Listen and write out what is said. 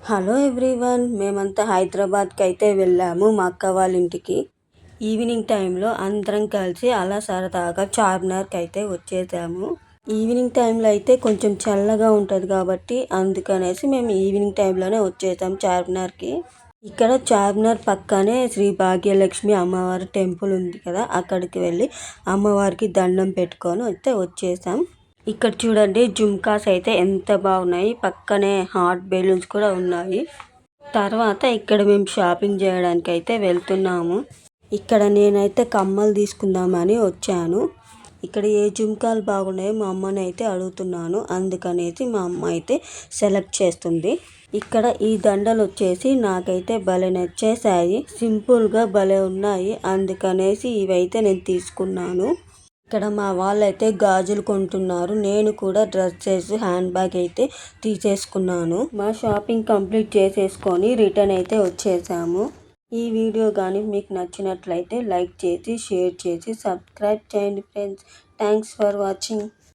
Hello everyone, మేమంతా హైదరాబాద్కి అయితే వెళ్ళాము మా అక్క వాళ్ళ ఇంటికి. ఈవినింగ్ టైంలో అందరం కలిసి అలా సరదాగా చార్మినార్కి అయితే వచ్చేసాము. ఈవినింగ్ టైంలో అయితే కొంచెం చల్లగా ఉంటుంది కాబట్టి అందుకనేసి మేము ఈవినింగ్ టైంలోనే వచ్చేసాం చార్మినార్కి. ఇక్కడ చార్మినార్ పక్కనే శ్రీ భాగ్యలక్ష్మి అమ్మవారి టెంపుల్ ఉంది కదా, అక్కడికి వెళ్ళి అమ్మవారికి దండం పెట్టుకొని అయితే వచ్చేసాం. ఇక్కడ చూడండి, జుమ్కాస్ అయితే ఎంత బాగున్నాయి, పక్కనే హాట్ బెలూన్స్ కూడా ఉన్నాయి. తర్వాత ఇక్కడ మేము షాపింగ్ చేయడానికి అయితే వెళ్తున్నాము. ఇక్కడ నేనైతే కమ్మలు తీసుకుందామని వచ్చాను. ఇక్కడ ఏ జుమ్కాలు బాగున్నాయో మా అమ్మని అయితే అడుగుతున్నాను, అందుకనేసి మా అమ్మ అయితే సెలెక్ట్ చేస్తుంది. ఇక్కడ ఈ దండలు వచ్చేసి నాకైతే భలే నచ్చేసాయి, సింపుల్గా భలే ఉన్నాయి, అందుకనేసి ఇవైతే నేను తీసుకున్నాను. ఇక్కడ మా వాళ్ళైతే గాజులు కొంటున్నారు, నేను కూడా డ్రెస్సెస్ హ్యాండ్ బ్యాగ్ అయితే తీసేసుకున్నాను. మా షాపింగ్ కంప్లీట్ చేసేసుకొని రిటర్న్ అయితే వచ్చేసాము. ఈ వీడియో కానీ మీకు నచ్చినట్లయితే లైక్ చేసి షేర్ చేసి సబ్స్క్రైబ్ చేయండి ఫ్రెండ్స్. Thanks for watching.